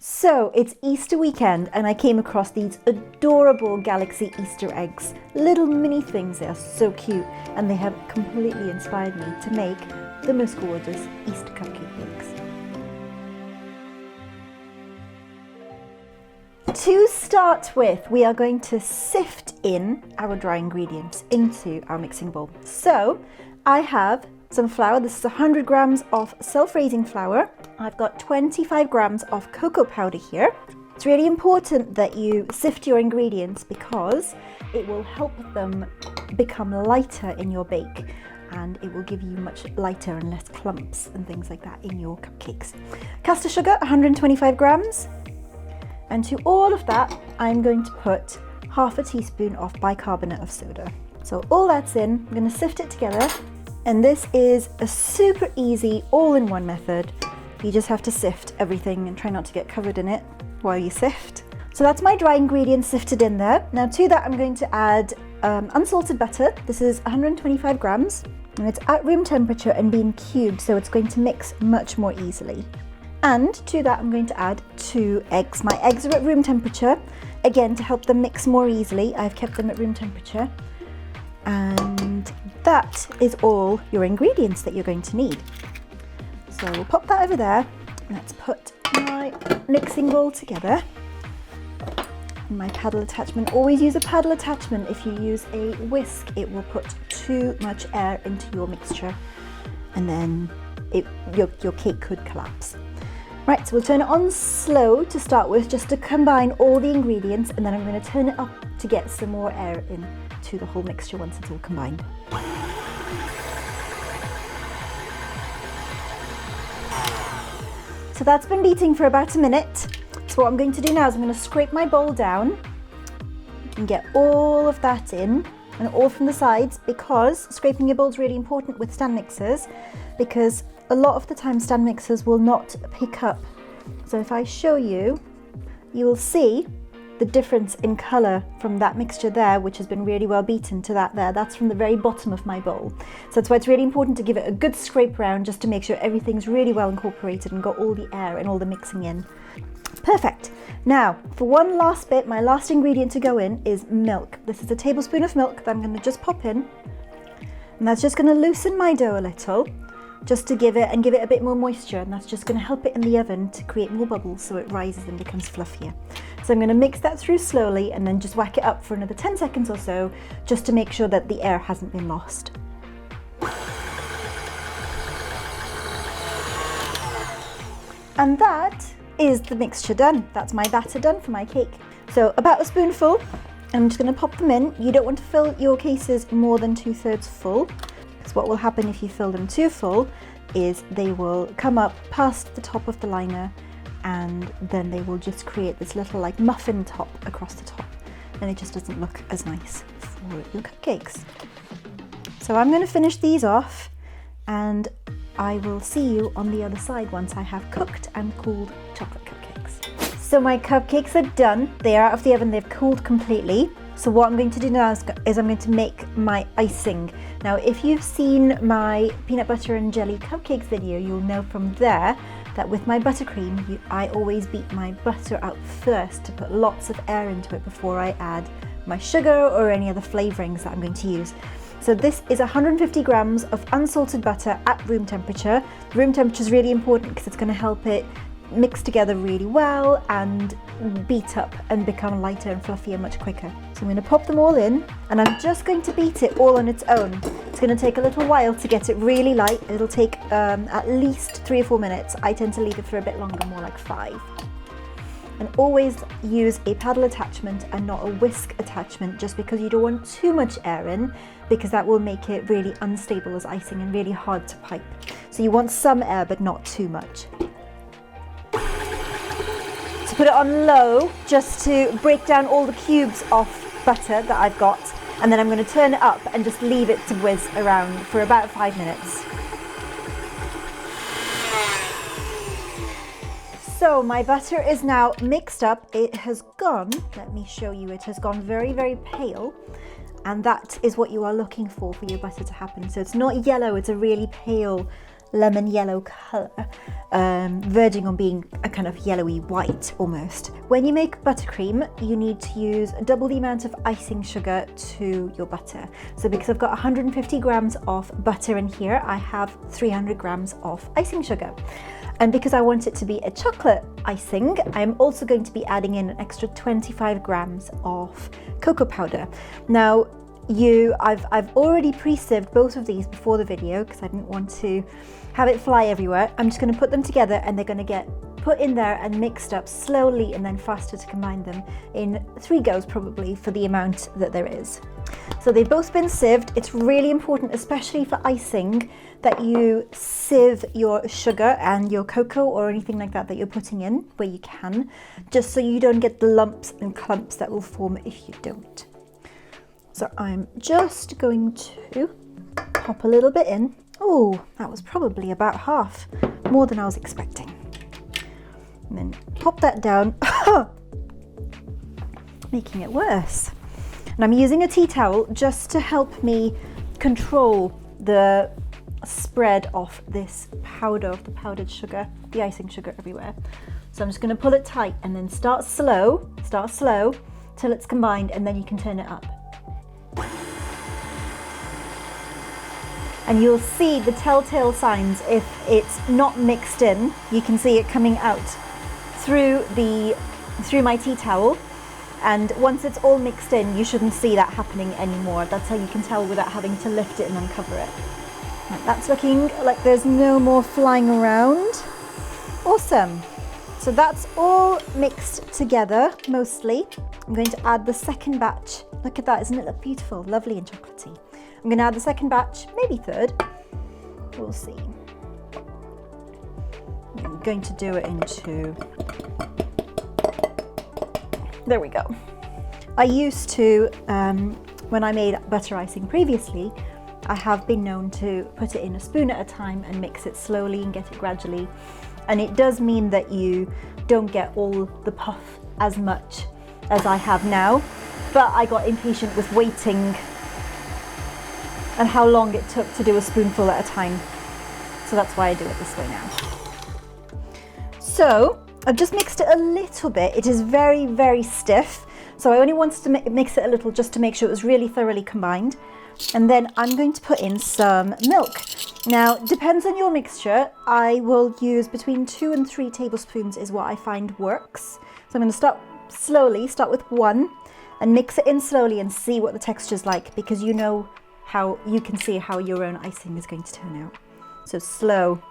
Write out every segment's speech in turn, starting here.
So it's Easter weekend and I came across these adorable Galaxy Easter eggs. Little mini things, they are so cute and they have completely inspired me to make the most gorgeous Easter cupcakes. To start with, we are going to sift in our dry ingredients into our mixing bowl. So I have some flour. This is 100 grams of self-raising flour. I've got 25 grams of cocoa powder here. It's really important that you sift your ingredients because it will help them become lighter in your bake and it will give you much lighter and less clumps and things like that in your cupcakes. Caster sugar, 125 grams. And to all of that, I'm going to put half a teaspoon of bicarbonate of soda. So all that's in, I'm going to sift it together. And this is a super easy all-in-one method. You just have to sift everything and try not to get covered in it while you sift. So that's my dry ingredients sifted in there. Now to that I'm going to add unsalted butter. This is 125 grams and it's at room temperature and being cubed, so it's going to mix much more easily. And to that I'm going to add 2 eggs. My eggs are at room temperature. Again, to help them mix more easily, I've kept them at room temperature. And that is all your ingredients that you're going to need. So we'll pop that over there. Let's put my mixing bowl together. My paddle attachment, always use a paddle attachment. If you use a whisk, it will put too much air into your mixture and then your cake could collapse. Right, so we'll turn it on slow to start with, just to combine all the ingredients, and then I'm going to turn it up to get some more air in to the whole mixture once it's all combined. So that's been beating for about a minute. So what I'm going to do now is I'm going to scrape my bowl down and get all of that in, and all from the sides, because scraping your bowl is really important with stand mixers, because a lot of the time stand mixers will not pick up. So if I show you, you will see the difference in colour from that mixture there, which has been really well beaten, to that there. That's from the very bottom of my bowl. So that's why it's really important to give it a good scrape around, just to make sure everything's really well incorporated and got all the air and all the mixing in. Perfect. Now, for one last bit, my last ingredient to go in is milk. This is a tablespoon of milk that I'm going to just pop in. And that's just going to loosen my dough a little, just to give it a bit more moisture, and that's just going to help it in the oven to create more bubbles so it rises and becomes fluffier. So I'm going to mix that through slowly and then just whack it up for another 10 seconds or so, just to make sure that the air hasn't been lost. And that is the mixture done. That's my batter done for my cake. So about a spoonful, I'm just going to pop them in. You don't want to fill your cases more than 2/3 full. So what will happen if you fill them too full is they will come up past the top of the liner, and then they will just create this little like muffin top across the top, and it just doesn't look as nice for your cupcakes. So I'm going to finish these off and I will see you on the other side once I have cooked and cooled chocolate cupcakes. So my cupcakes are done. They are out of the oven, they've cooled completely. So what I'm going to do now is I'm going to make my icing. Now, if you've seen my peanut butter and jelly cupcakes video, you'll know from there that with my buttercream, I always beat my butter out first to put lots of air into it before I add my sugar or any other flavorings that I'm going to use. So this is 150 grams of unsalted butter at room temperature. Room temperature is really important because it's going to help it mix together really well and beat up and become lighter and fluffier much quicker. So I'm going to pop them all in, and I'm just going to beat it all on its own. It's going to take a little while to get it really light. It'll take at least 3 or 4 minutes. I tend to leave it for a bit longer, more like 5. And always use a paddle attachment and not a whisk attachment, just because you don't want too much air in, because that will make it really unstable as icing and really hard to pipe. So you want some air but not too much. So put it on low just to break down all the cubes of butter that I've got, and then I'm going to turn it up and just leave it to whiz around for about 5 minutes. So my butter is now mixed up. It has gone, let me show you, it has gone very, very pale, and that is what you are looking for your butter to happen. So it's not yellow, it's a really pale lemon yellow colour, verging on being a kind of yellowy white almost. When you make buttercream, you need to use double the amount of icing sugar to your butter. So because I've got 150 grams of butter in here, I have 300 grams of icing sugar. And because I want it to be a chocolate icing, I'm also going to be adding in an extra 25 grams of cocoa powder. Now, I've already pre-sieved both of these before the video because I didn't want to have it fly everywhere. I'm just going to put them together and they're going to get put in there and mixed up slowly and then faster to combine them in 3 goes probably for the amount that there is. So they've both been sieved. It's really important, especially for icing, that you sieve your sugar and your cocoa or anything like that you're putting in where you can, just so you don't get the lumps and clumps that will form if you don't. So I'm just going to pop a little bit in. Oh, that was probably about half, more than I was expecting. And then pop that down, making it worse. And I'm using a tea towel just to help me control the spread of this powder, of the powdered sugar, the icing sugar everywhere. So I'm just going to pull it tight and then start slow till it's combined, and then you can turn it up. And you'll see the telltale signs if it's not mixed in. You can see it coming out through my tea towel, and once it's all mixed in, you shouldn't see that happening anymore. That's how you can tell without having to lift it and uncover it. Right, that's looking like there's no more flying around. Awesome. So that's all mixed together mostly. I'm going to add the second batch. Look at that, isn't it look beautiful, lovely and chocolatey? I'm going to add the second batch, maybe third. We'll see. I'm going to do it into, there we go. I used to, when I made butter icing previously, I have been known to put it in a spoon at a time and mix it slowly and get it gradually. And it does mean that you don't get all the puff as much as I have now, but I got impatient with waiting and how long it took to do a spoonful at a time. So that's why I do it this way now. So I've just mixed it a little bit. It is very, very stiff. So I only wanted to mix it a little just to make sure it was really thoroughly combined. And then I'm going to put in some milk. Now, depends on your mixture. I will use between 2 and 3 tablespoons is what I find works. So I'm going to start slowly, start with 1 and mix it in slowly and see what the texture's like, because you know how you can see how your own icing is going to turn out. So slow.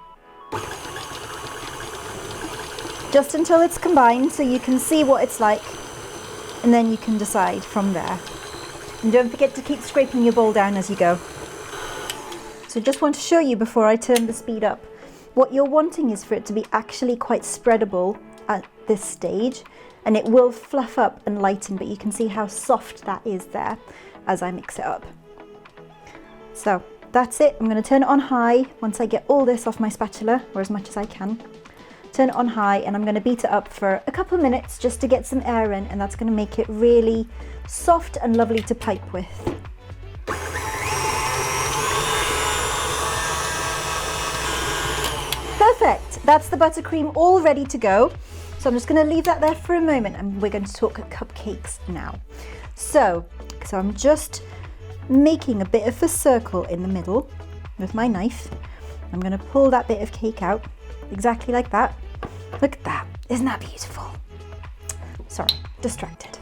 Just until it's combined so you can see what it's like, and then you can decide from there. And don't forget to keep scraping your bowl down as you go. So just want to show you before I turn the speed up. What you're wanting is for it to be actually quite spreadable at this stage, and it will fluff up and lighten, but you can see how soft that is there as I mix it up. So that's it. I'm going to turn it on high once I get all this off my spatula, or as much as I can. Turn it on high, and I'm going to beat it up for a couple of minutes just to get some air in, and that's going to make it really soft and lovely to pipe with. Perfect. That's the buttercream all ready to go. So I'm just going to leave that there for a moment, and we're going to talk cupcakes now. So I'm just making a bit of a circle in the middle with my knife. I'm going to pull that bit of cake out exactly like that. Look at that. Isn't that beautiful? Sorry, distracted.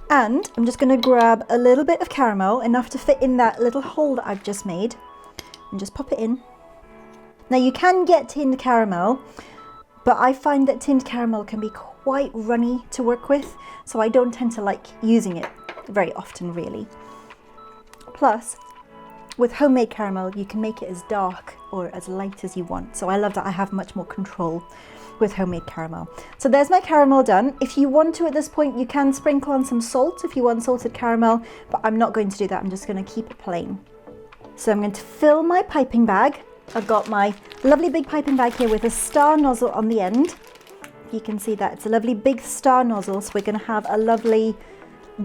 And I'm just going to grab a little bit of caramel, enough to fit in that little hole that I've just made, and just pop it in. Now you can get tinned caramel, but I find that tinned caramel can be quite runny to work with, so I don't tend to like using it very often really. Plus, with homemade caramel, you can make it as dark or as light as you want. So I love that I have much more control with homemade caramel. So there's my caramel done. If you want to at this point, you can sprinkle on some salt if you want salted caramel, but I'm not going to do that. I'm just going to keep it plain. So I'm going to fill my piping bag. I've got my lovely big piping bag here with a star nozzle on the end. You can see that it's a lovely big star nozzle. So we're going to have a lovely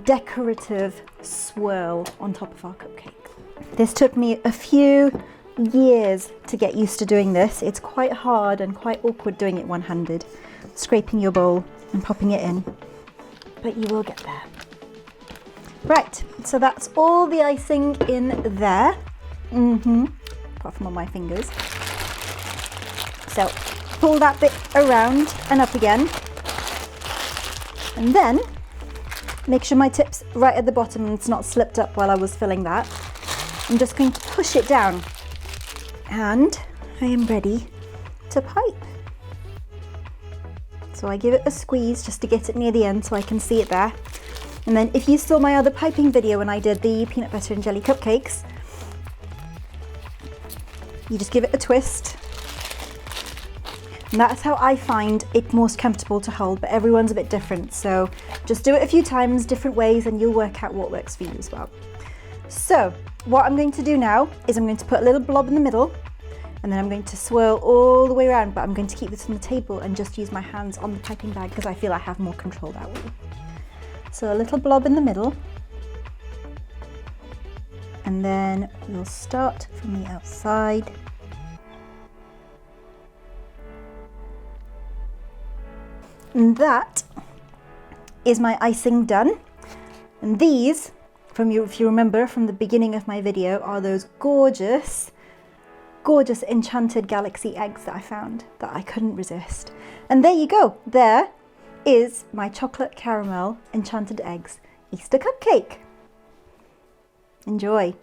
decorative swirl on top of our cupcake. This took me a few years to get used to doing this. It's quite hard and quite awkward doing it one-handed, scraping your bowl and popping it in, but you will get there. Right, so that's all the icing in there, apart from on my fingers. So pull that bit around and up again, and then make sure my tip's right at the bottom and it's not slipped up while I was filling that. I'm just going to push it down, and I am ready to pipe. So I give it a squeeze just to get it near the end so I can see it there. And then if you saw my other piping video when I did the peanut butter and jelly cupcakes, you just give it a twist. And that's how I find it most comfortable to hold, but everyone's a bit different. So just do it a few times, different ways, and you'll work out what works for you as well. So what I'm going to do now is I'm going to put a little blob in the middle, and then I'm going to swirl all the way around, but I'm going to keep this on the table and just use my hands on the piping bag because I feel I have more control that way. So a little blob in the middle, and then we'll start from the outside. And that is my icing done. And these, if you remember from the beginning of my video, are those gorgeous enchanted galaxy eggs that I found that I couldn't resist. And there you go. There is my chocolate caramel enchanted eggs Easter cupcake. Enjoy.